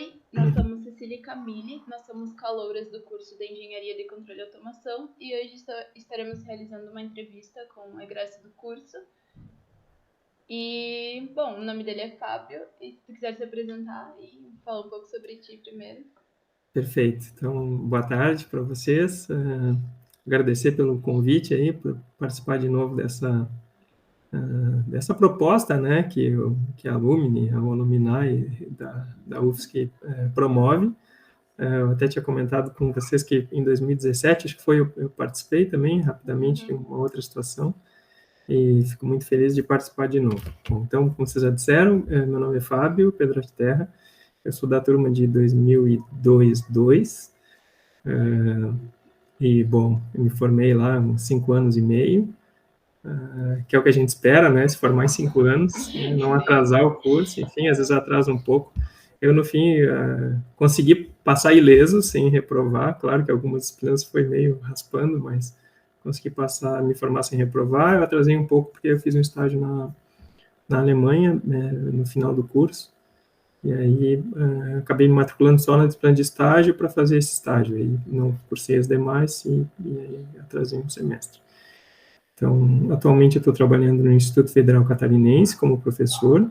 Oi, nós somos Cecília e Camille, nós somos calouras do curso de Engenharia de Controle e Automação e hoje estaremos realizando uma entrevista com o egresso do curso. E, bom, o nome dele é Fábio, e se tu quiser se apresentar e falar um pouco sobre ti primeiro. Perfeito. Então, boa tarde para vocês. Agradecer pelo convite aí, por participar de novo dessa proposta, né, que a Alumni, a Alumni da UFSC promove. Eu até tinha comentado com vocês que em 2017, acho que eu participei também, rapidamente, de uma outra situação, e fico muito feliz de participar de novo. Bom, então, como vocês já disseram, meu nome é Fábio Pedro de Terra, eu sou da turma de 2002, e, bom, eu me formei lá há uns 5 anos e meio, que é o que a gente espera, né, se formar em 5 anos, não atrasar o curso, enfim, às vezes atrasa um pouco. Eu, no fim, consegui passar ileso, sem reprovar, claro que algumas disciplinas foi meio raspando, mas consegui me formar sem reprovar. Eu atrasei um pouco porque eu fiz um estágio na Alemanha, né, no final do curso, e aí acabei me matriculando só na disciplina de estágio para fazer esse estágio, aí não cursei as demais e aí atrasei um semestre. Então, atualmente eu estou trabalhando no Instituto Federal Catarinense como professor.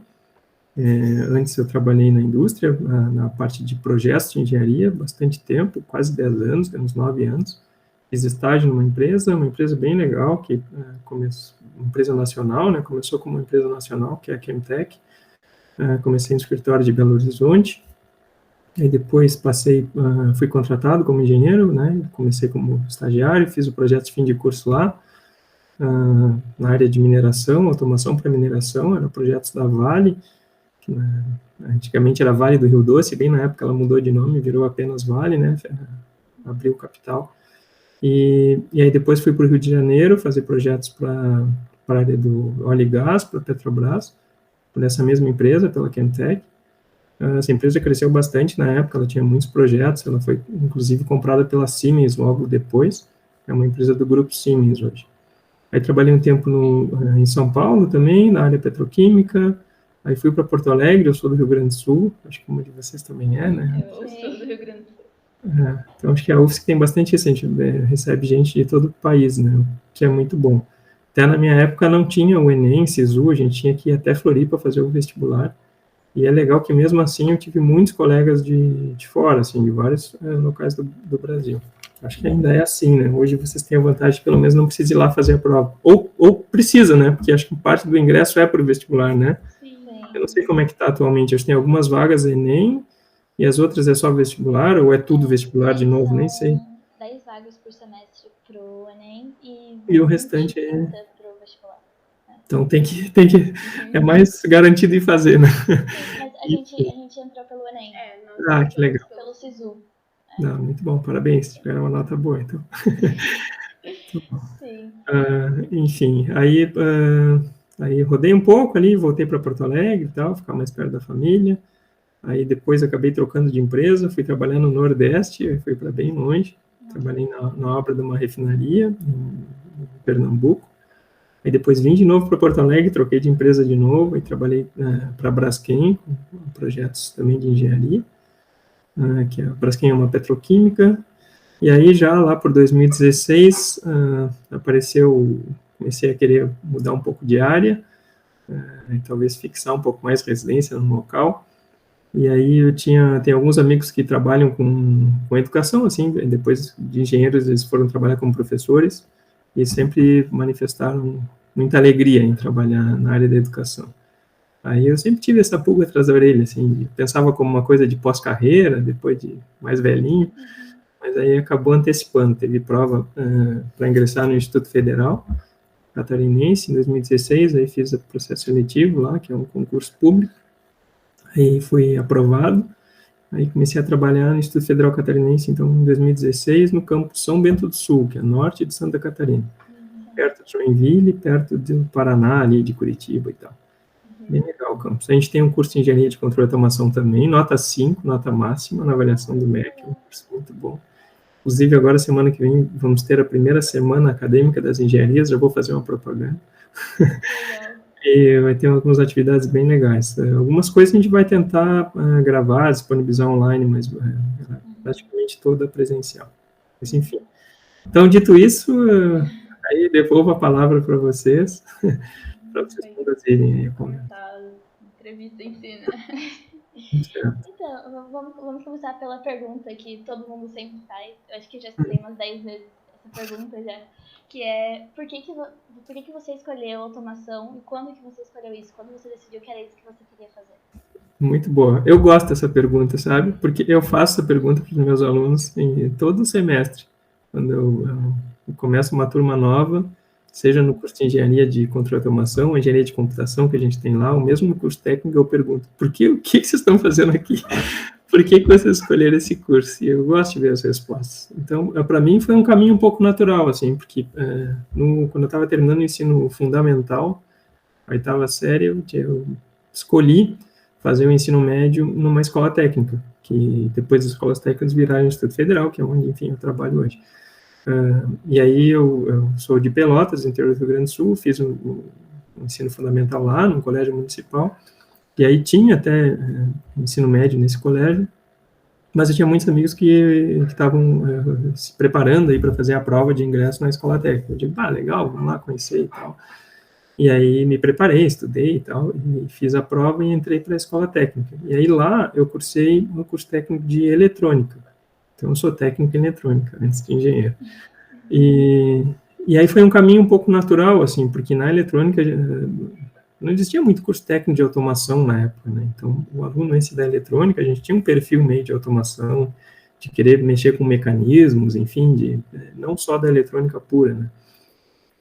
Antes eu trabalhei na indústria, na parte de projetos de engenharia, bastante tempo, quase 10 anos, uns 9 anos. Fiz estágio numa empresa bem legal, que começou, uma empresa nacional, né, começou como uma empresa nacional, que é a Chemtech. Comecei no escritório de Belo Horizonte, e depois fui contratado como engenheiro, né, comecei como estagiário, fiz o projeto de fim de curso lá, na área de mineração, automação para mineração, eram projetos da Vale, que antigamente era Vale do Rio Doce, bem na época ela mudou de nome, virou apenas Vale, né, abriu capital. E aí depois fui para o Rio de Janeiro fazer projetos para a área do óleo e gás, para a Petrobras, por essa mesma empresa, pela Chemtech. Essa empresa cresceu bastante na época, ela tinha muitos projetos, ela foi inclusive comprada pela Siemens logo depois, é uma empresa do grupo Siemens hoje. Aí trabalhei um tempo em São Paulo também, na área petroquímica, aí fui para Porto Alegre, eu sou do Rio Grande do Sul, acho que uma de vocês também é, né? Eu sou do Rio Grande do Sul. Então acho que a UFSC tem bastante isso, a gente recebe gente de todo o país, né? Que é muito bom. Até na minha época não tinha o Enem, SISU, a gente tinha que ir até Floripa fazer o vestibular, e é legal que mesmo assim eu tive muitos colegas de fora, assim, de vários locais do Brasil. Acho que ainda é assim, né? Hoje vocês têm a vantagem, pelo menos não precisa ir lá fazer a prova. Ou precisa, né? Porque acho que parte do ingresso é para o vestibular, né? Sim. Eu não sei como é que está atualmente. Acho que tem algumas vagas Enem e as outras é só vestibular, ou é tudo vestibular de novo, nem sei. 10 vagas por semestre para o Enem E o restante 30 para o vestibular. Então tem que é mais garantido em fazer, né? Mas a gente entrou pelo Enem. Que legal. Pelo SISU. Não, muito bom, parabéns, tiveram uma nota boa, então. Sim. Enfim, aí rodei um pouco ali, voltei para Porto Alegre e tal, ficar mais perto da família. Aí depois acabei trocando de empresa, fui trabalhar no Nordeste, fui para bem longe. Trabalhei na obra de uma refinaria em Pernambuco. Aí depois vim de novo para Porto Alegre, troquei de empresa de novo e trabalhei para a Braskem, com projetos também de engenharia, que a Braskem é uma petroquímica. E aí já lá por 2016 comecei a querer mudar um pouco de área, e talvez fixar um pouco mais residência no local. E aí tem alguns amigos que trabalham com educação, assim, depois de engenheiros eles foram trabalhar como professores e sempre manifestaram muita alegria em trabalhar na área da educação. Aí eu sempre tive essa pulga atrás da orelha, assim, pensava como uma coisa de pós-carreira, depois de mais velhinho, mas aí acabou antecipando, teve prova para ingressar no Instituto Federal Catarinense em 2016, aí fiz o processo seletivo lá, que é um concurso público, aí fui aprovado, aí comecei a trabalhar no Instituto Federal Catarinense, então, em 2016, no campus São Bento do Sul, que é norte de Santa Catarina, perto de Joinville, perto do Paraná, ali de Curitiba e tal. Bem legal o campus. A gente tem um curso de Engenharia de Controle e Automação também, nota 5, nota máxima, na avaliação do MEC, um curso muito bom. Inclusive, agora, semana que vem, vamos ter a primeira semana acadêmica das engenharias, já vou fazer uma propaganda. E vai ter algumas atividades bem legais. Algumas coisas a gente vai tentar gravar, disponibilizar online, mas praticamente toda presencial. Mas, enfim. Então, dito isso, aí devolvo a palavra para vocês, para vocês conduzirem a conversa. Comentar a entrevista em si, né? Então, vamos começar pela pergunta que todo mundo sempre faz. Eu acho que eu já escutei umas 10 vezes essa pergunta já. Que é, por que você escolheu automação e quando que você escolheu isso? Quando você decidiu que era isso que você queria fazer? Muito boa. Eu gosto dessa pergunta, sabe? Porque eu faço essa pergunta para os meus alunos em todo o semestre. Quando eu começo uma turma nova, seja no curso de engenharia de controle e automação, engenharia de computação que a gente tem lá, ou mesmo no curso técnico, eu pergunto, o que vocês estão fazendo aqui? Por que vocês escolheram esse curso? E eu gosto de ver as respostas. Então, para mim, foi um caminho um pouco natural, assim, porque quando eu estava terminando o ensino fundamental, a oitava série, eu escolhi fazer o ensino médio numa escola técnica, que depois das escolas técnicas viraram o Instituto Federal, que é onde, enfim, eu trabalho hoje. E aí eu sou de Pelotas, interior do Rio Grande do Sul, fiz o ensino fundamental lá, no colégio municipal, e aí tinha até ensino médio nesse colégio, mas eu tinha muitos amigos que estavam se preparando aí para fazer a prova de ingresso na escola técnica. Eu digo, legal, vamos lá conhecer e tal. E aí me preparei, estudei e tal, e fiz a prova e entrei para a escola técnica. E aí lá eu cursei um curso técnico de eletrônica. Então eu sou técnico em eletrônica, antes de engenheiro. E aí foi um caminho um pouco natural, assim, porque na eletrônica não existia muito curso técnico de automação na época, né? Então o aluno esse da eletrônica, a gente tinha um perfil meio de automação, de querer mexer com mecanismos, enfim, não só da eletrônica pura, né?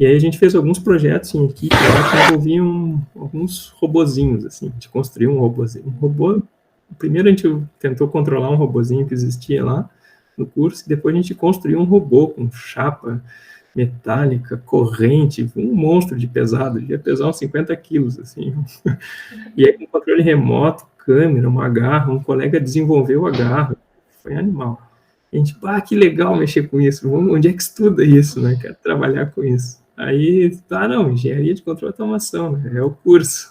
E aí a gente fez alguns projetos em equipe lá que envolviam alguns robozinhos, assim, a gente construiu um robozinho. Um robô, primeiro a gente tentou controlar um robozinho que existia lá no curso, e depois a gente construiu um robô com chapa metálica, corrente, um monstro de pesado, devia pesar uns 50 quilos, assim. E aí com controle remoto, câmera, uma garra, um colega desenvolveu a garra, foi animal. E a gente, que legal mexer com isso, onde é que estuda isso, né? Quero trabalhar com isso. Aí, não, engenharia de controle e automação, né? É o curso.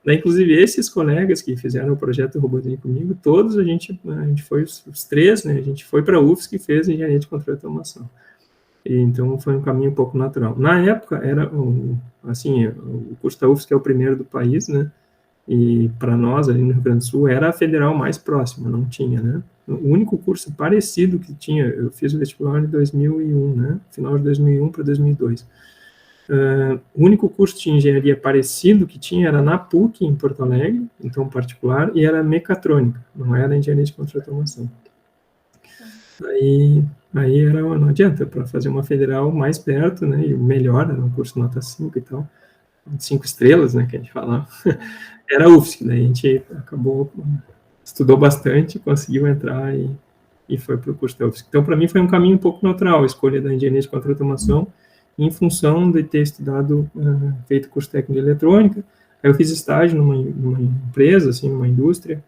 Inclusive, esses colegas que fizeram o projeto Robozinho comigo, todos a gente foi, os três, né? A gente foi para a UFSC e fez engenharia de controle e automação. E, então, foi um caminho um pouco natural. Na época, era, assim, o curso da UFSC é o primeiro do país, né? E para nós, ali no Rio Grande do Sul, era a federal mais próxima, não tinha, né? O único curso parecido que tinha, eu fiz o vestibular em 2001, né? Final de 2001 para 2002. O único curso de engenharia parecido que tinha era na PUC, em Porto Alegre, então particular, e era mecatrônica, não era engenharia de controle e automação. Aí era, não adianta, para fazer uma federal mais perto, né? E melhor, era um curso nota 5 e tal, 5 estrelas, né? Que a gente falava. Era a UFSC, né? A gente acabou, estudou bastante, conseguiu entrar e foi para o curso da UFSC. Então, para mim, foi um caminho um pouco natural, a escolha da engenharia de controle e automação, em função de ter estudado, feito curso técnico de eletrônica. Aí eu fiz estágio numa empresa, assim, numa indústria,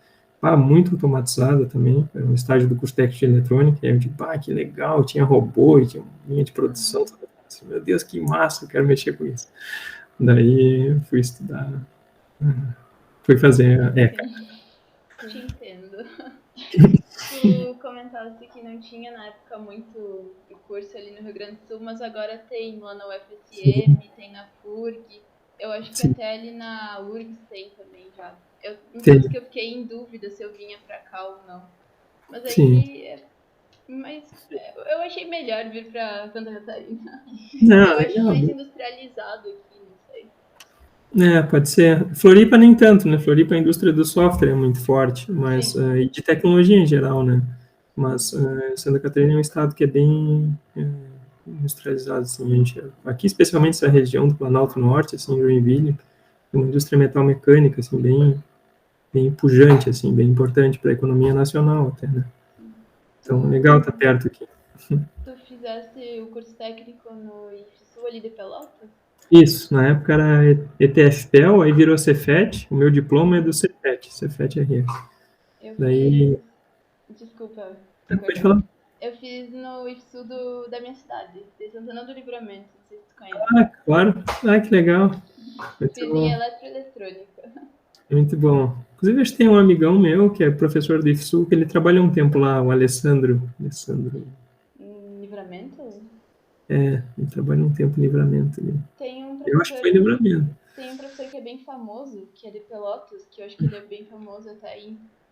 muito automatizada também, era um estágio do curso técnico de eletrônica, e aí eu digo, que legal, tinha robô, e tinha linha de produção, assim, meu Deus, que massa, eu quero mexer com isso. Daí eu fui estudar, fui fazer a ECA. Te entendo. Tu comentaste que não tinha na época muito curso ali no Rio Grande do Sul, mas agora tem lá na UFSM, tem na FURG, eu acho que até ali na URGS tem também já. Eu confesso que eu fiquei em dúvida se eu vinha pra cá ou não. Mas aí, eu achei melhor vir pra Santa Catarina. Eu acho mais industrializado aqui, não sei. Pode ser. Floripa nem tanto, né? Floripa, a indústria do software é muito forte, mas e de tecnologia em geral, né? Mas Santa Catarina é um estado que é bem industrializado, assim. Aqui, especialmente essa região do Planalto Norte, assim, Joinville, é uma indústria metal-mecânica, assim, bem pujante, assim, bem importante para a economia nacional até, né? Então, legal estar perto aqui. Tu fizeste o curso técnico no IFSU ali de Pelotas? Isso, na época era ETFPEL, aí virou Cefet, o meu diploma é do Cefet RS. Desculpa. Pode falar. Eu fiz no IFSU da minha cidade, de Santana do Livramento, não sei se tu conhece. Ah, claro. Ah, que legal. Muito Fiz em bom. eletroeletrônica. Muito bom. Inclusive, acho que tem um amigão meu que é professor do IFSU, que ele trabalha um tempo lá, o Alessandro. Em Livramento? Ele trabalha um tempo em Livramento ali. Tem um Eu acho que professor, foi em Livramento. tem um professor que é bem famoso, que é de Pelotas, que eu acho que ele é bem famoso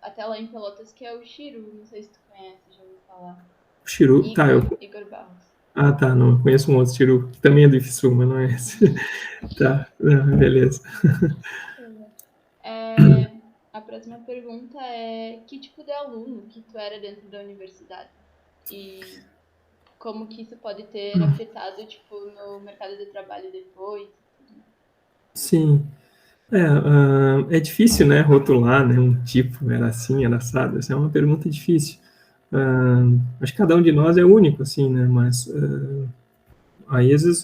até lá em Pelotas, que é o Chiro, não sei se tu conhece, já ouviu falar. O Chiru, tá, Igor Barros. Ah, tá, não, eu conheço um outro Chiru, que também é do IFSU, mas não é esse. Tá, beleza. A próxima pergunta é: que tipo de aluno que tu era dentro da universidade? E como que isso pode ter afetado, tipo, no mercado de trabalho depois? Sim. É difícil, né, rotular, né, um tipo, era assim, era assado, essa é uma pergunta difícil. Acho que cada um de nós é único, assim, né, mas aí às vezes,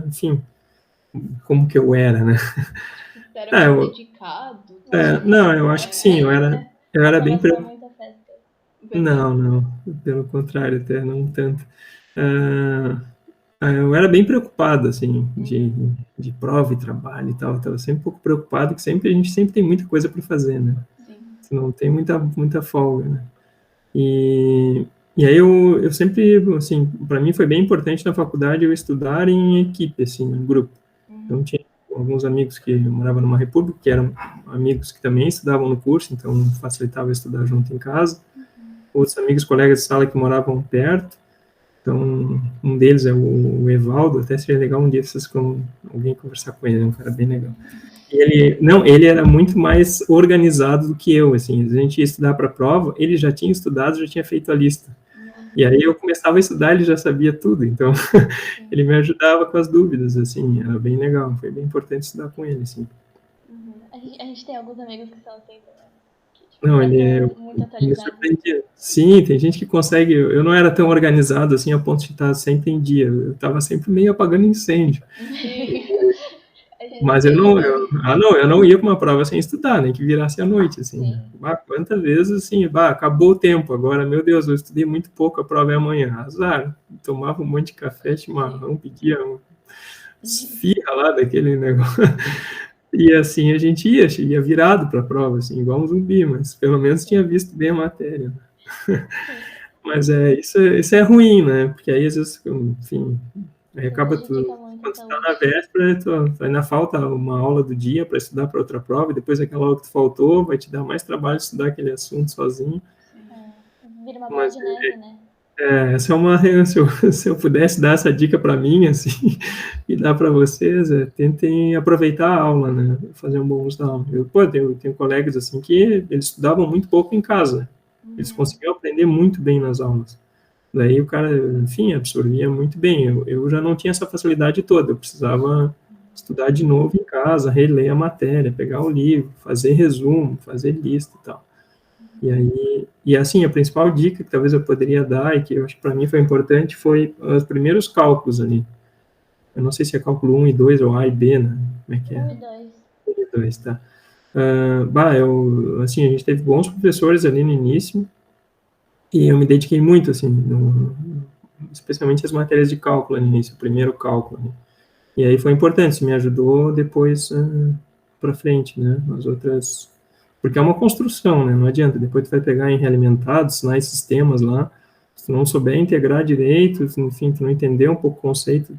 enfim, como que eu era, né? Tu era muito Eu, dedicado? não, eu acho que sim, eu era bem Faltava muita festa. Não, pelo contrário, até não tanto. Eu era bem preocupado, assim, de prova e trabalho e tal. Estava sempre um pouco preocupado, que a gente sempre tem muita coisa para fazer, né? Sim. Você não tem muita folga, né? E aí eu sempre, assim, para mim foi bem importante na faculdade eu estudar em equipe, assim, em grupo. Então tinha alguns amigos que moravam numa república, que eram amigos que também estudavam no curso, então facilitava estudar junto em casa. Outros amigos, colegas de sala que moravam perto. Então, um deles é o Evaldo, até seria legal um dia vocês com alguém conversar com ele, é um cara bem legal. Ele era muito mais organizado do que eu, assim, a gente ia estudar para a prova, ele já tinha estudado, já tinha feito a lista. E aí eu começava a estudar, ele já sabia tudo, então ele me ajudava com as dúvidas, assim, era bem legal, foi bem importante estudar com ele, assim. A gente tem alguns amigos que são assim também. Não, ele é muito atualizado. Sim, tem gente que consegue. Eu não era tão organizado assim a ponto de estar sempre em dia. Eu estava sempre meio apagando incêndio. Mas eu não ia para uma prova sem estudar, nem que virasse à noite, assim. Quantas vezes, assim, acabou o tempo, agora, meu Deus, eu estudei muito pouco, a prova é amanhã. Azar, tomava um monte de café, chimarrão, pedia esfirra lá daquele negócio. E assim a gente ia virado para a prova, assim, igual um zumbi, mas pelo menos tinha visto bem a matéria. Mas isso é ruim, né? Porque aí às vezes, enfim, aí acaba tudo. Quando tu tá na véspera, tu ainda falta uma aula do dia para estudar para outra prova, e depois aquela aula que tu faltou vai te dar mais trabalho estudar aquele assunto sozinho. Vira uma bola de neve, né? Essa é uma, se eu pudesse dar essa dica para mim, assim, e dar para vocês, tentem aproveitar a aula, né, fazer um bom uso da aula. Eu tenho colegas, assim, que eles estudavam muito pouco em casa, eles conseguiam aprender muito bem nas aulas. Daí o cara, enfim, absorvia muito bem. Eu já não tinha essa facilidade toda, eu precisava estudar de novo em casa, reler a matéria, pegar o livro, fazer resumo, fazer lista e tal. E assim, a principal dica que talvez eu poderia dar, e que eu acho que para mim foi importante, foi os primeiros cálculos ali. Eu não sei se é cálculo 1 e 2 ou A e B, né? Como é que é? 1 e 2. 1 e 2, tá. Assim, a gente teve bons professores ali no início, e eu me dediquei muito, assim, especialmente as matérias de cálculo no início, o primeiro cálculo. Né? E aí foi importante, isso me ajudou depois para frente, né? As outras... Porque é uma construção, né? Não adianta. Depois tu vai pegar em realimentado, sinais sistemas lá, se tu não souber integrar direito, enfim, tu não entender um pouco o conceito,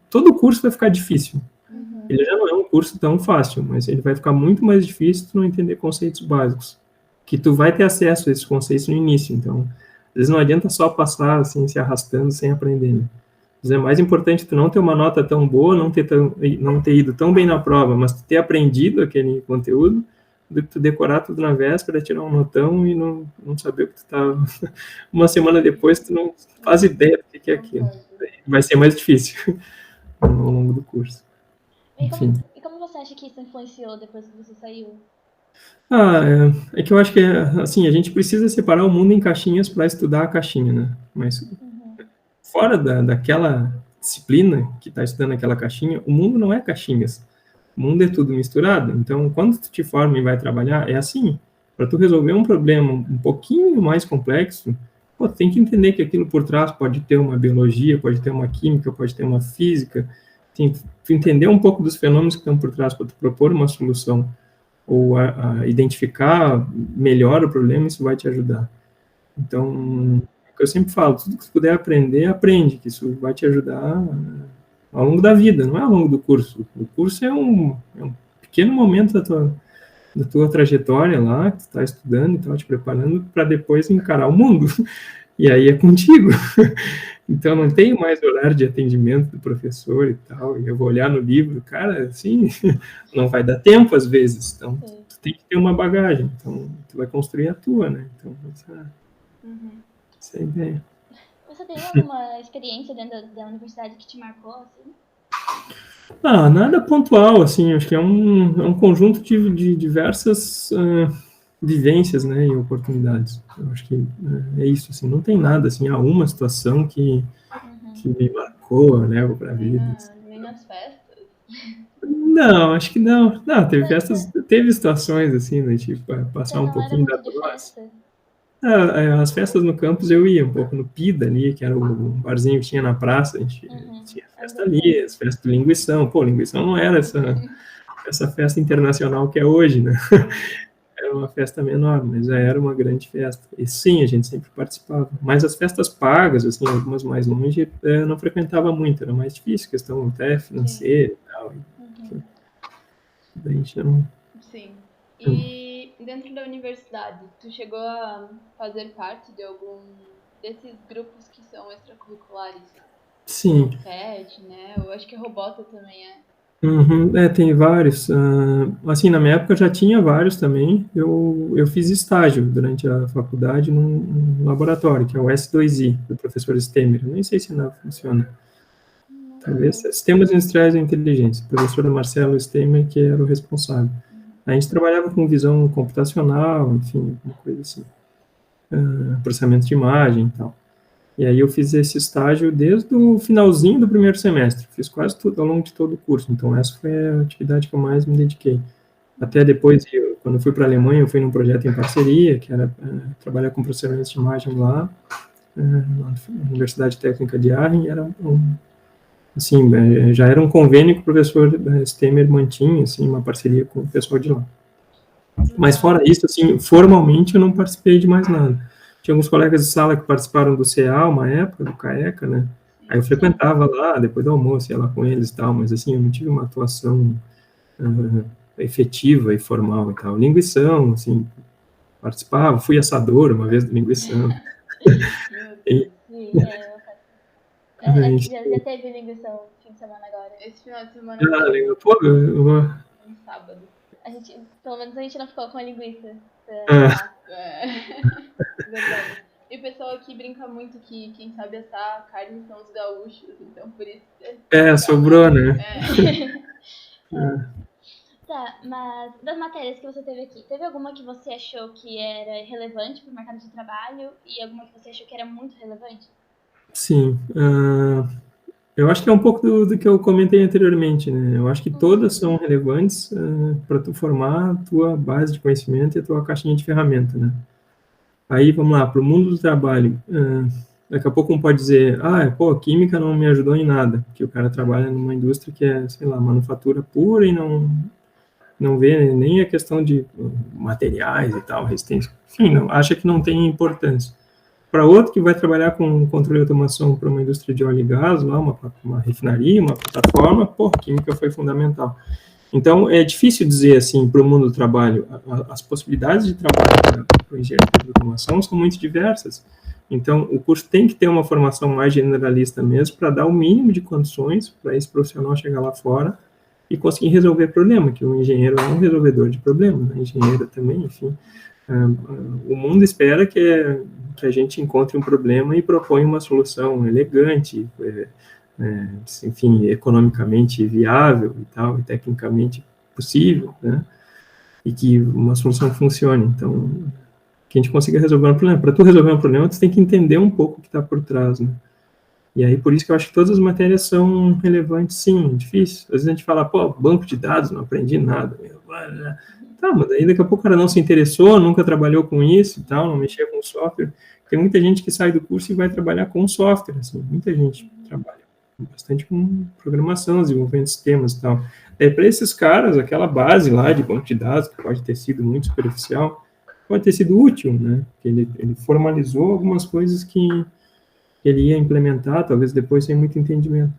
todo o curso vai ficar difícil. Ele já não é um curso tão fácil, mas ele vai ficar muito mais difícil se tu não entender conceitos básicos. Que tu vai ter acesso a esses conceitos no início, então, às vezes não adianta só passar, assim, se arrastando sem aprender, né? É mais importante tu não ter uma nota tão boa, não ter ido tão bem na prova, mas tu ter aprendido aquele conteúdo, do que tu decorar tudo na véspera, tirar um notão e não saber o que tu tá... Uma semana depois tu não faz ideia do que é aquilo. Vai ser mais difícil ao longo do curso. E como você acha que isso influenciou depois que você saiu? É que eu acho que, assim, a gente precisa separar o mundo em caixinhas para estudar a caixinha, né? Mas fora daquela disciplina que está estudando aquela caixinha, o mundo não é caixinhas. O mundo é tudo misturado. Então, quando tu te forma e vai trabalhar, é assim. Para tu resolver um problema um pouquinho mais complexo, pô, tem que entender que aquilo por trás pode ter uma biologia, pode ter uma química, pode ter uma física, tem que entender um pouco dos fenômenos que estão por trás para tu propor uma solução, ou a identificar melhor o problema, isso vai te ajudar. Então, é o que eu sempre falo, tudo que você puder aprender, aprende, que isso vai te ajudar ao longo da vida, não é ao longo do curso. O curso é um pequeno momento da tua trajetória lá, que tu está estudando e está te preparando para depois encarar o mundo. E aí é contigo. Então, não tem mais horário de atendimento do professor e tal, e eu vou olhar no livro, cara, assim, não vai dar tempo às vezes. Então, tu tem que ter uma bagagem. Então, tu vai construir a tua, né? Então, essa é a ideia. Você teve alguma experiência dentro da universidade que te marcou, assim? Nada pontual, assim, acho que é um conjunto de diversas vivências, né, e oportunidades. Eu acho que é isso, assim, não tem nada, assim, uma situação que me marcou, né, para a vida. Nem nas festas? Não, acho que não. Não, teve situações, assim, né, tipo, passar um pouquinho da festa? As festas no campus eu ia um pouco no Pida ali, que era o barzinho que tinha na praça, a gente tinha festa ali, as festas do Linguição. Pô, Linguição não era essa festa internacional que é hoje, né? Era uma festa menor, mas já era uma grande festa. E sim, a gente sempre participava. Mas as festas pagas, assim, algumas mais longe, eu não frequentava muito, era mais difícil, questão até financeira e tal. Daí a gente não... Sim. E dentro da universidade, tu chegou a fazer parte de algum desses grupos que são extracurriculares? Sim. FET, né? Eu acho que a Robota também é. Tem vários. Assim, na minha época já tinha vários também. Eu fiz estágio durante a faculdade num laboratório, que é o S2I, do professor Stemer. Eu nem sei se ainda funciona. Talvez Sistemas Industriais e Inteligência. O professor Marcelo Stemer, que era o responsável. A gente trabalhava com visão computacional, enfim, uma coisa assim. Processamento de imagem e tal. E aí eu fiz esse estágio desde o finalzinho do primeiro semestre. Fiz quase tudo ao longo de todo o curso. Então, essa foi a atividade que eu mais me dediquei. Até depois, quando eu fui para a Alemanha, eu fui num projeto em parceria, que era trabalhar com processamento de imagem lá, na Universidade Técnica de Aachen. Era assim, já era um convênio que o professor Stemer mantinha, assim, uma parceria com o pessoal de lá. Mas fora isso, assim, formalmente eu não participei de mais nada. Tinha alguns colegas de sala que participaram do CEA uma época, do CAECA, né? Aí eu frequentava lá, depois do almoço, ia lá com eles e tal, mas assim, eu não tive uma atuação efetiva e formal e tal. Linguição, assim, participava, fui assador uma vez do Linguição. Já teve linguição fim de semana agora. Esse final de semana. Um sábado. Pelo menos a gente não ficou com a linguiça. Verdade. E o pessoal aqui brinca muito que quem sabe assar carne são os gaúchos, então por isso. Sobrou, né? Tá, mas das matérias que você teve aqui, teve alguma que você achou que era relevante para o mercado de trabalho e alguma que você achou que era muito relevante? Sim. Eu acho que é um pouco do que eu comentei anteriormente, né? Eu acho que todas são relevantes para tu formar a tua base de conhecimento e a tua caixinha de ferramenta, né? Aí, vamos lá, para o mundo do trabalho. Daqui a pouco um pode dizer, química não me ajudou em nada, porque o cara trabalha numa indústria que é, sei lá, manufatura pura e não vê nem a questão de materiais e tal, resistência. Enfim, acha que não tem importância. Para outro que vai trabalhar com controle e automação para uma indústria de óleo e gás, lá, uma refinaria, uma plataforma, química foi fundamental. Então, é difícil dizer, assim, para o mundo do trabalho, as possibilidades de trabalho para o engenheiro de automação são muito diversas. Então, o curso tem que ter uma formação mais generalista mesmo, para dar o mínimo de condições para esse profissional chegar lá fora e conseguir resolver problema, que o engenheiro é um resolvedor de problemas, a engenheira também, enfim. O mundo espera que a gente encontre um problema e propõe uma solução elegante, enfim, economicamente viável e tal, e tecnicamente possível, né? E que uma solução funcione. Então, que a gente consiga resolver um problema. Para tu resolver um problema, tu tem que entender um pouco o que está por trás, né? E aí, por isso que eu acho que todas as matérias são relevantes, sim, difícil. Às vezes a gente fala, banco de dados, não aprendi nada. Tá, mas aí daqui a pouco o cara não se interessou, nunca trabalhou com isso e tal, não mexia com software. Tem muita gente que sai do curso e vai trabalhar com software, assim, muita gente trabalha bastante com programação, desenvolvendo sistemas e tal. Para esses caras, aquela base lá de banco de dados, que pode ter sido muito superficial, pode ter sido útil, né? Porque ele formalizou algumas coisas que ele ia implementar, talvez depois sem muito entendimento.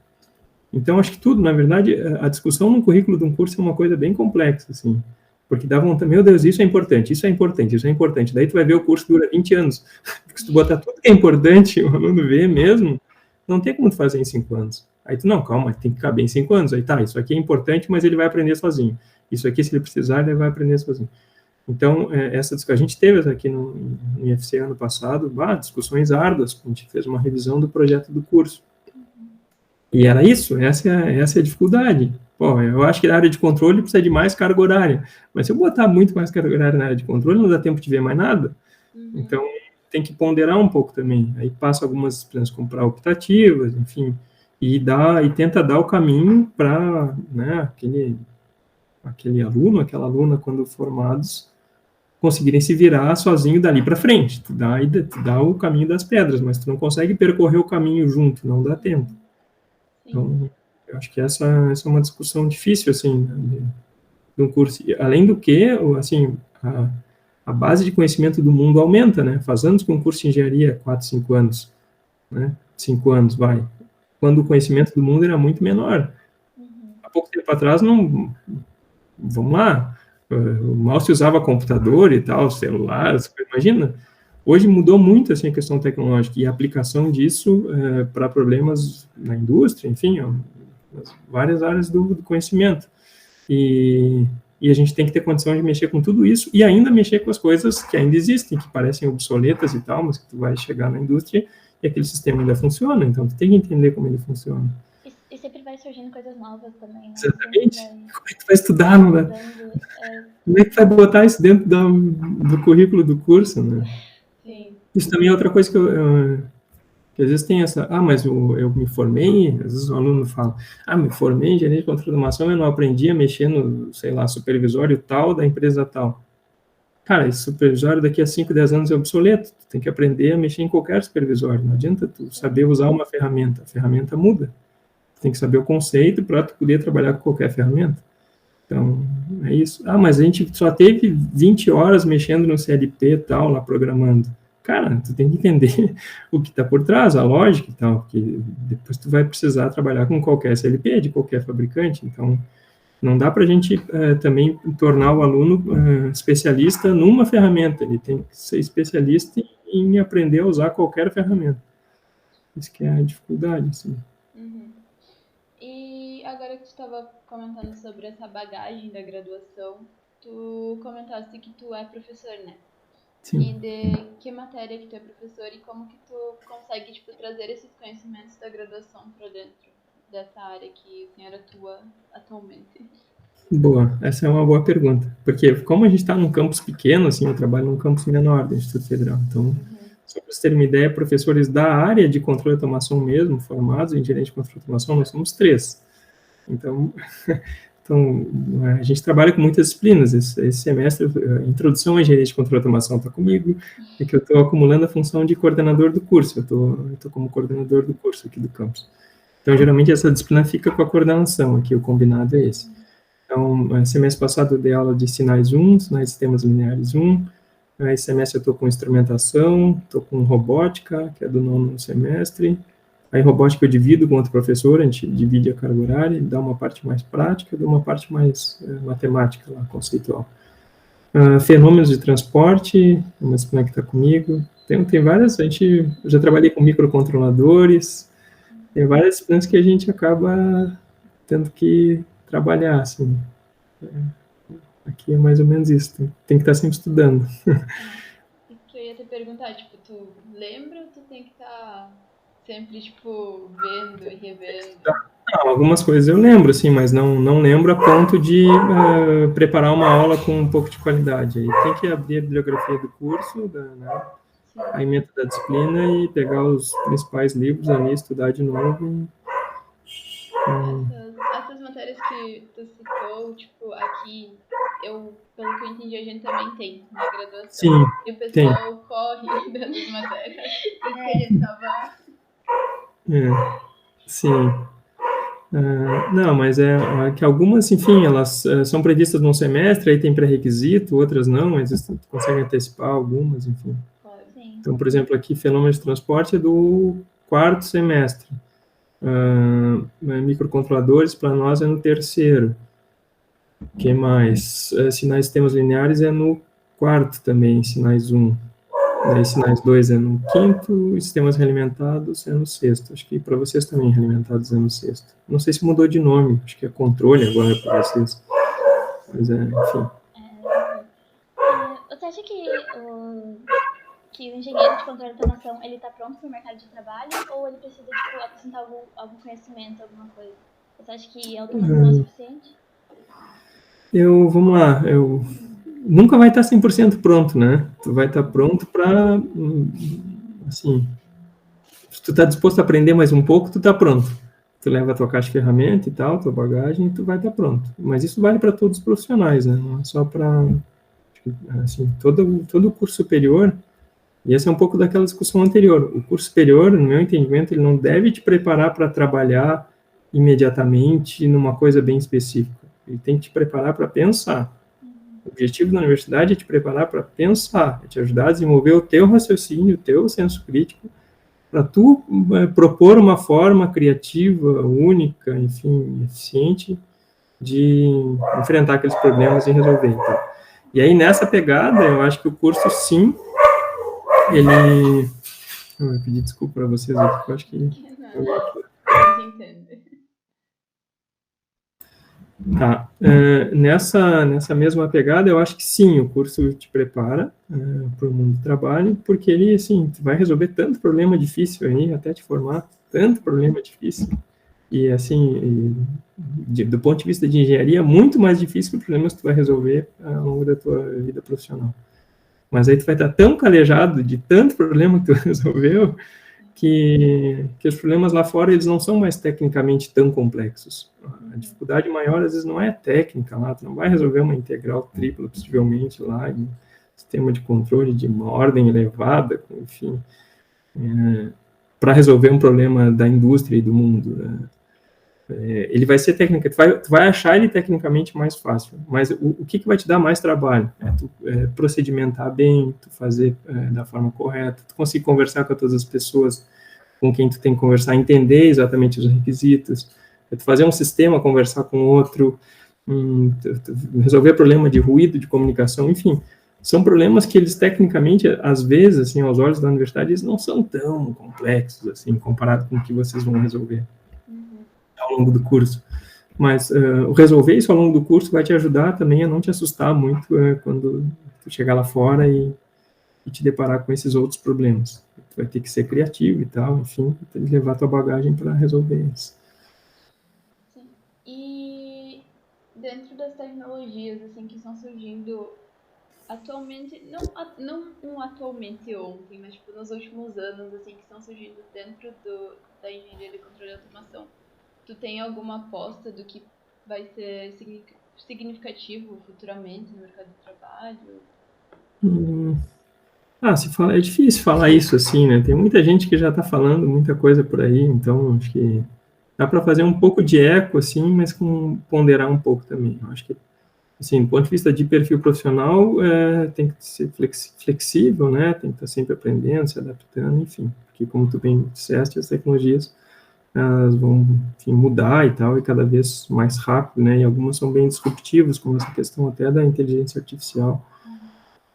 Então, acho que tudo, na verdade, a discussão no currículo de um curso é uma coisa bem complexa, assim, porque dá vontade, meu Deus, isso é importante, isso é importante, isso é importante. Daí tu vai ver o curso dura 20 anos. Porque se tu botar tudo que é importante, o aluno vê mesmo, não tem como tu fazer em 5 anos. Aí tu, não, calma, tem que caber em 5 anos. Aí tá, isso aqui é importante, mas ele vai aprender sozinho. Isso aqui, se ele precisar, ele vai aprender sozinho. Então, essa discussão, a gente teve aqui no IFC ano passado, discussões árduas, a gente fez uma revisão do projeto do curso. E era isso, essa é a dificuldade. Pô, eu acho que na área de controle precisa de mais carga horária, mas se eu botar muito mais carga horária na área de controle, não dá tempo de ver mais nada. Então, tem que ponderar um pouco também. Aí passa algumas disciplinas como para optativas, enfim, e tenta dar o caminho para, né, aquele aluno, aquela aluna, quando formados, conseguirem se virar sozinho dali para frente. Tu dá o caminho das pedras, mas tu não consegue percorrer o caminho junto, não dá tempo. Então, eu acho que essa é uma discussão difícil, assim, de um curso. Além do que, assim, a base de conhecimento do mundo aumenta, né? Faz anos que um curso de engenharia, 4, 5 anos, né? 5 anos, vai. Quando o conhecimento do mundo era muito menor. Há pouco tempo atrás, não... Vamos lá, mal se usava computador e tal, celular, imagina. Hoje mudou muito assim, a questão tecnológica e a aplicação disso para problemas na indústria, enfim, várias áreas do conhecimento. E a gente tem que ter condição de mexer com tudo isso e ainda mexer com as coisas que ainda existem, que parecem obsoletas e tal, mas que tu vai chegar na indústria e aquele sistema ainda funciona, então tu tem que entender como ele funciona. E sempre vai surgindo coisas novas também, né? Exatamente. Como é que tu vai estudar, né? Como é que tu vai botar isso dentro do currículo do curso, né? Sim. Isso também é outra coisa que às vezes tem essa, mas eu me formei, às vezes o aluno fala, me formei em engenharia de controle de automação, eu não aprendi a mexer no, sei lá, supervisório tal da empresa tal. Cara, esse supervisório daqui a 5, 10 anos é obsoleto, tu tem que aprender a mexer em qualquer supervisório, não adianta tu saber usar uma ferramenta, a ferramenta muda. Tu tem que saber o conceito para tu poder trabalhar com qualquer ferramenta. Então, é isso. Mas a gente só teve 20 horas mexendo no CLP e tal, lá programando. Cara, tu tem que entender o que está por trás, a lógica e tal, porque depois tu vai precisar trabalhar com qualquer CLP de qualquer fabricante, então não dá para a gente também tornar o aluno especialista numa ferramenta, ele tem que ser especialista em aprender a usar qualquer ferramenta. Isso que é a dificuldade, assim. E agora que tu estava comentando sobre essa bagagem da graduação, tu comentaste que tu é professor, né? Sim. E de que matéria que tu é professor e como que tu consegue, tipo, trazer esses conhecimentos da graduação para dentro dessa área que o senhor atua atualmente? Boa, essa é uma boa pergunta, porque como a gente está num campus pequeno, assim, eu trabalho num campus menor do Instituto Federal, então, só para vocês terem uma ideia, professores da área de controle de automação mesmo, formados em gerente de controle de automação, nós somos 3. Então, a gente trabalha com muitas disciplinas. Esse semestre, a introdução à engenharia de controle de automação está comigo, e que eu estou acumulando a função de coordenador do curso. Eu estou como coordenador do curso aqui do campus. Então, geralmente, essa disciplina fica com a coordenação aqui, o combinado é esse. Então, semestre passado eu dei aula de sinais 1, sinais de sistemas lineares 1. Esse semestre eu estou com instrumentação, estou com robótica, que é do 9º semestre. Aí, robótica eu divido com outro professor, a gente divide a carga horária, ele dá uma parte mais prática, dá uma parte mais matemática, lá, conceitual. Fenômenos de transporte, uma disciplina que está comigo. Tem várias, eu já trabalhei com microcontroladores, tem várias disciplinas que a gente acaba tendo que trabalhar, assim. Aqui é mais ou menos isso, tem que estar sempre estudando. O que eu ia te perguntar, tipo, tu lembra ou tu tem que estar sempre, tipo, vendo e revendo? Algumas coisas eu lembro, assim, mas não lembro a ponto de preparar uma aula com um pouco de qualidade. Aí tem que abrir a bibliografia do curso, né, a ementa da disciplina e pegar os principais livros ali, estudar de novo. Essas matérias áreas que tu citou, tipo, aqui, pelo que eu entendi, a gente também tem na graduação. Sim, E o tem. pessoal corre dando as matérias. Isso que a gente tava... Sim. Não, mas é que algumas, enfim, elas são previstas num semestre, aí tem pré-requisito, outras não, mas você consegue antecipar algumas, enfim. Sim. Então, por exemplo, aqui, fenômeno de transporte é do 4º semestre. Microcontroladores, para nós, é no 3º. O que mais? Sinais de sistemas lineares é no 4º também, sinais 1. Daí, sinais 2 é no 5º, e sistemas realimentados é no 6º. Acho que para vocês também, realimentados é no 6º. Não sei se mudou de nome, acho que é controle agora para vocês. Mas, enfim. Você acha que o engenheiro de controle de automação, ele está pronto para o mercado de trabalho, ou ele precisa, tipo, apresentar algum conhecimento, alguma coisa? Você acha que a automação é suficiente? Vamos lá, nunca vai estar 100% pronto, né? Tu vai estar pronto para, assim, se tu está disposto a aprender mais um pouco, tu está pronto. Tu leva a tua caixa de ferramenta e tal, tua bagagem, e tu vai estar pronto. Mas isso vale para todos os profissionais, né? Não é só para, assim, todo o curso superior, e essa é um pouco daquela discussão anterior. O curso superior, no meu entendimento, ele não deve te preparar para trabalhar imediatamente numa coisa bem específica. Ele tem que te preparar para pensar. O objetivo da universidade é te preparar para pensar, é te ajudar a desenvolver o teu raciocínio, o teu senso crítico, para tu propor uma forma criativa, única, enfim, eficiente de enfrentar aqueles problemas e resolver. Então. E aí, nessa pegada, eu acho que o curso, sim, ele... Eu vou pedir desculpa para vocês aqui, porque eu acho que... Não, entendo. Tá. Nessa mesma pegada, eu acho que sim, o curso te prepara para o mundo do trabalho, porque ele, assim, vai resolver tanto problema difícil aí, até te formar, tanto problema difícil, e, assim, do ponto de vista de engenharia, muito mais difícil que os problemas que tu vai resolver ao longo da tua vida profissional. Mas aí tu vai estar tão calejado de tanto problema que tu resolveu, que os problemas lá fora, eles não são mais tecnicamente tão complexos. A dificuldade maior, às vezes, não é técnica lá, tu não vai resolver uma integral tripla, possivelmente, lá, em sistema de controle de uma ordem elevada, enfim, para resolver um problema da indústria e do mundo, né? Ele vai ser técnico, tu vai achar ele tecnicamente mais fácil, mas o que vai te dar mais trabalho? É tu procedimentar bem, tu fazer da forma correta, tu conseguir conversar com todas as pessoas com quem tu tem que conversar, entender exatamente os requisitos, é tu fazer um sistema, conversar com outro, resolver problema de ruído, de comunicação, enfim, são problemas que eles tecnicamente, às vezes, assim, aos olhos da universidade, eles não são tão complexos, assim, comparado com o que vocês vão resolver ao longo do curso. Mas resolver isso ao longo do curso vai te ajudar também a não te assustar muito quando tu chegar lá fora e te deparar com esses outros problemas. Tu vai ter que ser criativo e tal, enfim, levar tua bagagem para resolver isso. Sim. E dentro das tecnologias assim que estão surgindo atualmente, não atualmente ontem, mas tipo, nos últimos anos assim que estão surgindo dentro da engenharia de controle e automação, tu tem alguma aposta do que vai ser significativo futuramente no mercado de trabalho? É difícil falar isso assim, né? Tem muita gente que já está falando muita coisa por aí, então acho que dá para fazer um pouco de eco, assim, mas ponderar um pouco também. Eu acho que, assim, do ponto de vista de perfil profissional, tem que ser flexível, né? Tem que estar sempre aprendendo, se adaptando, enfim. Porque, como tu bem disseste, as tecnologias elas vão, enfim, mudar e tal, e cada vez mais rápido, né? E algumas são bem disruptivas, como essa questão até da inteligência artificial,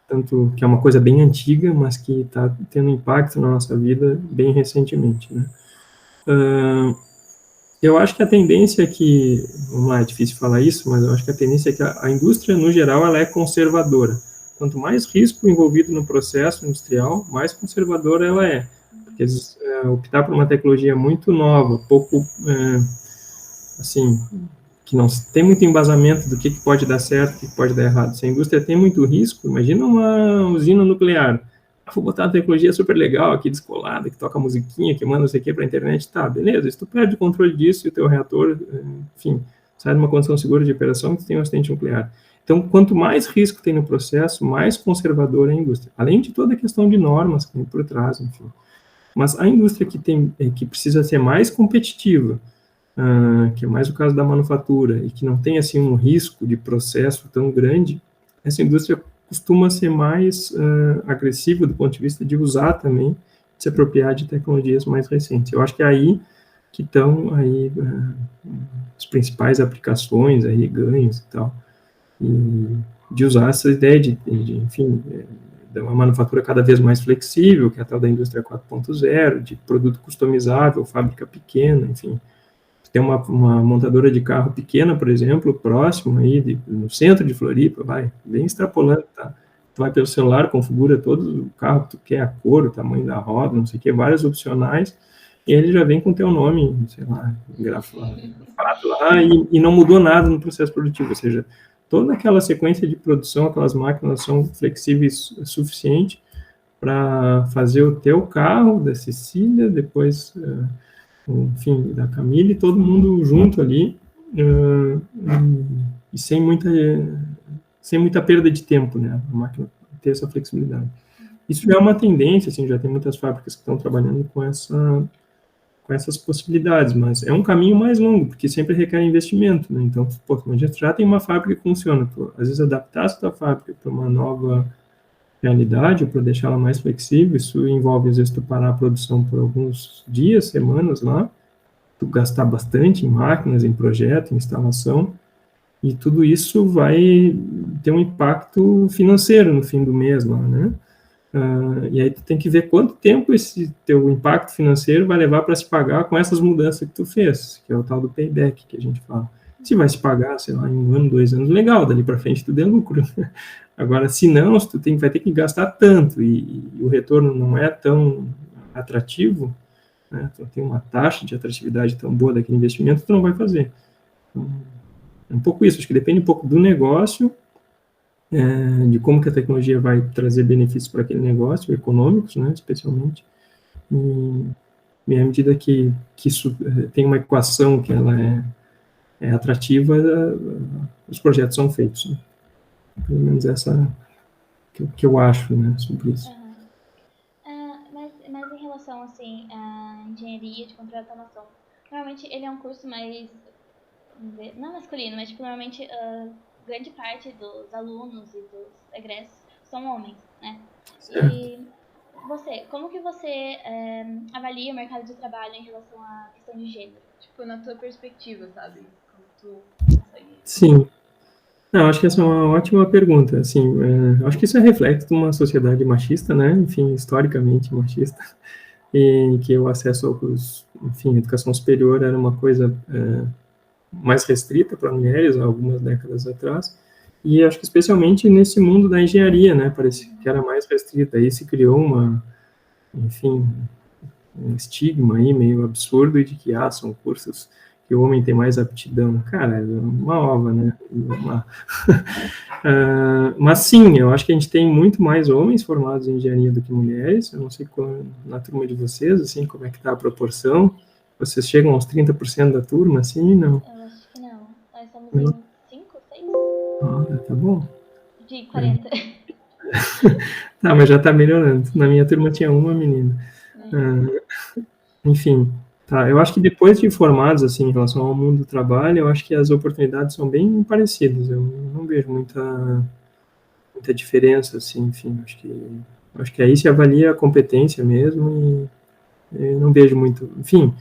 tanto que é uma coisa bem antiga, mas que está tendo impacto na nossa vida bem recentemente, né? Eu acho que a tendência é que, vamos lá, é difícil falar isso, mas eu acho que a tendência é que a indústria, no geral, ela é conservadora. Quanto mais risco envolvido no processo industrial, mais conservadora ela é. Porque eles optar por uma tecnologia muito nova, pouco, assim, que não tem muito embasamento do que pode dar certo, o que pode dar errado. Se a indústria tem muito risco, imagina uma usina nuclear. Vou botar uma tecnologia super legal aqui, descolada, que toca musiquinha, que manda não sei o que para a internet. Tá, beleza, se tu perde o controle disso e o teu reator, enfim, sai de uma condição segura de operação e tu tem um acidente nuclear. Então, quanto mais risco tem no processo, mais conservadora é a indústria. Além de toda a questão de normas que tem por trás, enfim. Mas a indústria que precisa ser mais competitiva, que é mais o caso da manufatura, e que não tem, assim, um risco de processo tão grande, essa indústria costuma ser mais agressiva do ponto de vista de usar também, de se apropriar de tecnologias mais recentes. Eu acho que é aí que estão aí as principais aplicações, aí, ganhos e tal, e de usar essa ideia enfim, de uma manufatura cada vez mais flexível, que é a tal da indústria 4.0, de produto customizável, fábrica pequena, enfim. Tem uma montadora de carro pequena, por exemplo, próximo aí, no centro de Floripa, bem extrapolando, tá? Tu vai pelo celular, configura todo o carro que tu quer, a cor, o tamanho da roda, não sei o que, vários opcionais, e ele já vem com teu nome, sei lá, grafado lá, e não mudou nada no processo produtivo, ou seja, toda aquela sequência de produção, aquelas máquinas são flexíveis o suficiente para fazer o teu carro, da Cecília, depois, enfim, da Camille, todo mundo junto ali, e sem muita perda de tempo, né? A máquina ter essa flexibilidade. Isso já é uma tendência, assim, já tem muitas fábricas que estão trabalhando com essas possibilidades, mas é um caminho mais longo, porque sempre requer investimento, né? Então, pô, a gente já tem uma fábrica que funciona, às vezes adaptar essa fábrica para uma nova realidade, para deixar ela mais flexível, isso envolve, às vezes, tu parar a produção por alguns dias, semanas lá, tu gastar bastante em máquinas, em projeto, em instalação, e tudo isso vai ter um impacto financeiro no fim do mês lá, né? E aí tu tem que ver quanto tempo esse teu impacto financeiro vai levar para se pagar com essas mudanças que tu fez, que é o tal do payback que a gente fala. Se vai se pagar, sei lá, em 1 ano, 2 anos, legal, dali para frente tudo é lucro. Agora, se não, tu vai ter que gastar tanto e o retorno não é tão atrativo, né? Tu tem uma taxa de atratividade tão boa daquele investimento, tu não vai fazer. Então, é um pouco isso, acho que depende um pouco do negócio, de como que a tecnologia vai trazer benefícios para aquele negócio, econômicos, né, especialmente, e à medida que isso tem uma equação que ela é atrativa, os projetos são feitos, né? Pelo menos essa que eu acho, né, sobre isso. Mas em relação, assim, à engenharia de controle de automação, normalmente ele é um curso mais, não masculino, mas tipo, normalmente grande parte dos alunos e dos egressos são homens, né? Certo. E como que você avalia o mercado de trabalho em relação à questão de gênero? Tipo, na tua perspectiva, sabe? Como tu consegue... Sim. Não, acho que essa é uma ótima pergunta. Assim, acho que isso é reflexo de uma sociedade machista, né? Enfim, historicamente machista, e que o acesso enfim, a educação superior era uma coisa mais restrita para mulheres há algumas décadas atrás, e acho que especialmente nesse mundo da engenharia, né, parece que era mais restrita, aí se criou enfim, um estigma aí meio absurdo de que, são cursos que o homem tem mais aptidão. Cara, é uma ova, né, mas sim, eu acho que a gente tem muito mais homens formados em engenharia do que mulheres, eu não sei na turma de vocês, assim, como é que tá a proporção. Vocês chegam aos 30% da turma, assim, não? Eu acho que não. Nós somos em 5, 6? Tá bom. De 40. Tá, mas já tá melhorando. Na minha turma tinha uma menina. Enfim, tá. Eu acho que depois de formados, assim, em relação ao mundo do trabalho, eu acho que as oportunidades são bem parecidas. Eu não vejo muita diferença, assim, enfim. Acho que aí se avalia a competência mesmo e não vejo muito... Enfim,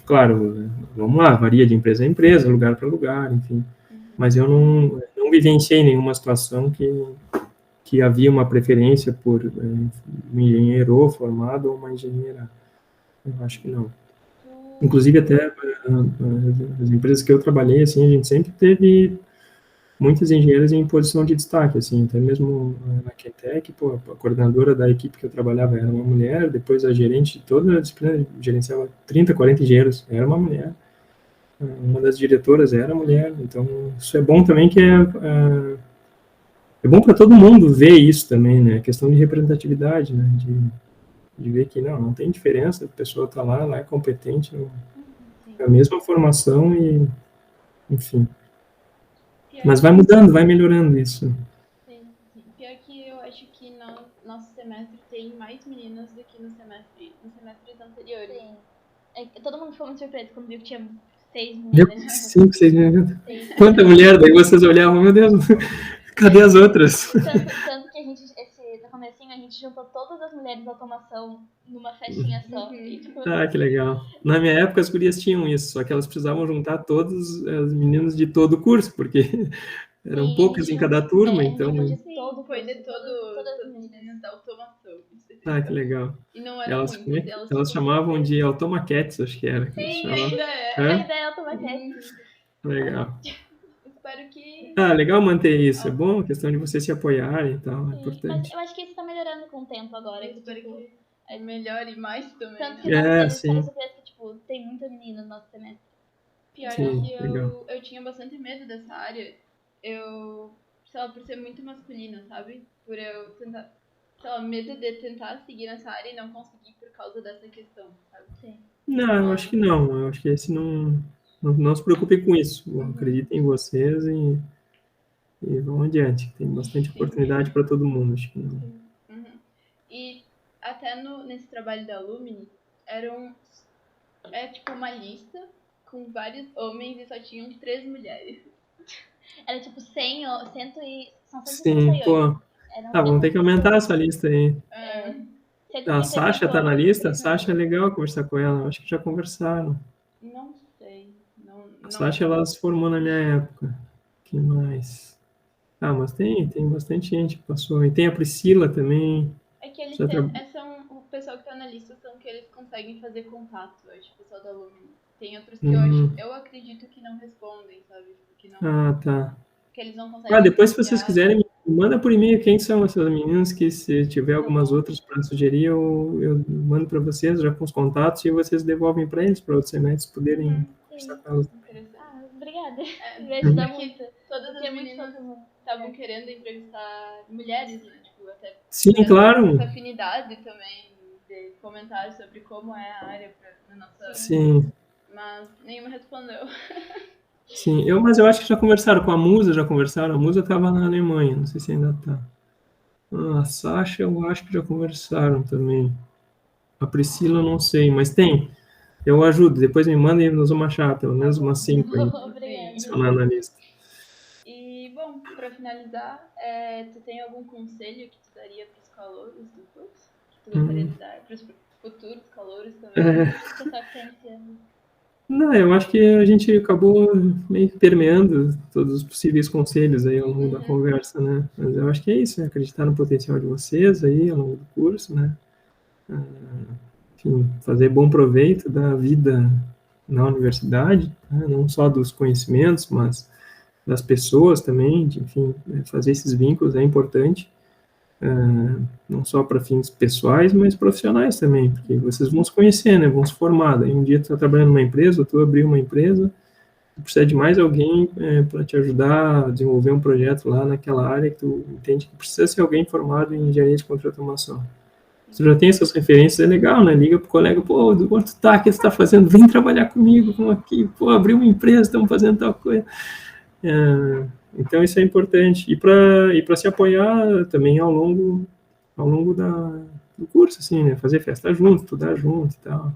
claro, vamos lá, varia de empresa a empresa, lugar para lugar, enfim. Mas eu não vivenciei nenhuma situação que havia uma preferência por um engenheiro formado ou uma engenheira. Eu acho que não. Inclusive, até as empresas que eu trabalhei, assim, a gente sempre teve muitas engenheiras em posição de destaque, assim, até mesmo na Qtec, pô, a coordenadora da equipe que eu trabalhava era uma mulher, depois a gerente de toda a disciplina gerenciava 30, 40 engenheiros, era uma mulher. Uma das diretoras era mulher, então isso é bom também, que é bom para todo mundo ver isso também, né, a questão de representatividade, né, de ver que não tem diferença, a pessoa está lá, ela é competente, é a mesma formação enfim. Pior Mas vai mudando, vai melhorando isso. Pior que eu acho que nosso semestre tem mais meninas do que nos semestres anteriores. Sim. Todo mundo ficou muito surpreso quando viu que tinha 6 Deu meninas. 5, 6 meninas. Quanta mulher, daí vocês olhavam, meu Deus, cadê as outras? Tanto que a gente, no comecinho, a gente juntou todas as mulheres da automação numa festinha só. E, tipo, Ah, que legal. Na minha época as gurias tinham isso, só que elas precisavam juntar todos os meninos de todo o curso, porque eram sim, poucas em cada turma, a gente então... juntou de Sim, todo foi de todas as todas as meninas da automação. Ah, que legal. E não eram Elas, muitas, elas elas tipo, chamavam de automaquetes, acho que era. Sim, ainda é. Ainda é automaquete. Legal. Espero que... Ah, legal manter isso, é bom, a questão de vocês se apoiarem e tal, é importante. Mas eu acho que isso tá melhorando com o tempo agora. Eu espero que melhore mais também, Tanto né? que eles sim. ficaram surpresos que, tipo, tem muita menina no nosso semestre. Pior Sim, que legal. eu tinha bastante medo dessa área. Sei lá, por ser muito masculina, sabe? Por eu tentar, sei lá, medo de tentar seguir nessa área e não conseguir por causa dessa questão, sabe? Sim. Não, eu acho que não. Eu acho que esse não se preocupe com isso. Acreditem em vocês e vão adiante. Tem bastante oportunidade para todo mundo. Acho que não. E até nesse trabalho da Lumini, é tipo uma lista com vários homens e só tinham 3 mulheres. Era tipo 100, são 158. Sim, pô. Vamos ter que aumentar essa lista aí. A Sasha tá na lista? A Sasha é legal conversar com ela. Eu acho que já conversaram. Não sei. A Sasha, ela se formou na minha época. Que mais? Mas tem bastante gente que passou. E tem a Priscila também. É que eles o pessoal que tá na lista são que eles conseguem fazer contato, acho, o pessoal da Lumini. Tem outros que eu acredito que não respondem, sabe? Que não, tá. Que eles não conseguem. Depois, se vocês quiserem, me manda por e-mail quem são essas meninas, que se tiver algumas outras para sugerir, eu mando para vocês já com os contatos e vocês devolvem para eles, para outros semestres poderem conversar com elas. Obrigada. Me ajuda muito. Todas as meninas estavam querendo entrevistar mulheres, né? Tipo, até sim, claro. Essa afinidade também de comentar sobre como é a área na nossa... Sim. Mas nenhuma respondeu. Sim, mas eu acho que já conversaram com a Musa, a Musa estava na Alemanha, não sei se ainda está. A Sasha, eu acho que já conversaram também. A Priscila, eu não sei, mas tem. Eu ajudo, depois me manda e nós vamos achar pelo menos umas 5 aí. Adicionar na lista. E, bom, para finalizar, tu tem algum conselho que tu daria para os calouros do curso? Que tu gostaria de dar para os futuros calouros também? Não, eu acho que a gente acabou meio permeando todos os possíveis conselhos aí ao longo da conversa, né? Mas eu acho que é isso, acreditar no potencial de vocês aí ao longo do curso, né? Enfim, fazer bom proveito da vida na universidade, né? Não só dos conhecimentos, mas das pessoas também, enfim, fazer esses vínculos é importante, não só para fins pessoais, mas profissionais também, porque vocês vão se conhecer, né, vão se formar, daí um dia tu está trabalhando numa empresa, ou tu abriu uma empresa, tu precisa de mais alguém para te ajudar a desenvolver um projeto lá naquela área que tu entende que precisa ser alguém formado em engenharia de controle de automação. Se tu já tem essas referências, é legal, né? Liga pro colega, pô, do quanto tá, o que você tá fazendo? Vem trabalhar comigo, vamos aqui, pô, abri uma empresa, estamos fazendo tal coisa. Então isso é importante. E para se apoiar também ao longo do curso, assim, né? Fazer festa junto, estudar junto e tal.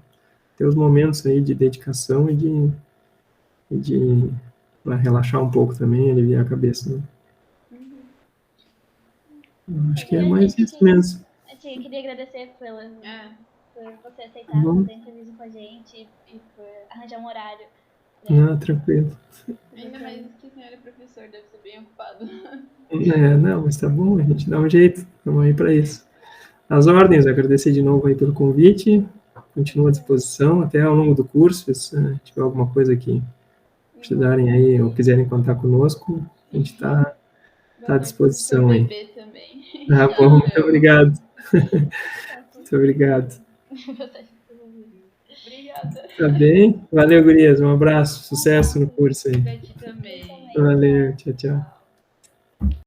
Ter os momentos aí de dedicação e de para relaxar um pouco também, aliviar a cabeça, né? Acho que é mais isso mesmo. Eu queria agradecer por você aceitar fazer entrevista com a gente e por arranjar um horário. Tranquilo. Ainda mais que o senhor é professor, deve ser bem ocupado. Não, mas tá bom, a gente dá um jeito, estamos aí para isso. As ordens, agradecer de novo aí pelo convite, continuo à disposição até ao longo do curso, se tiver alguma coisa que precisarem aí ou quiserem contar conosco, a gente está à disposição aí. Também. Bom, muito obrigado. Muito obrigado. Obrigada. Tá bem? Valeu, gurias, um abraço, sucesso no curso aí. Pra ti também. Valeu, tchau, tchau.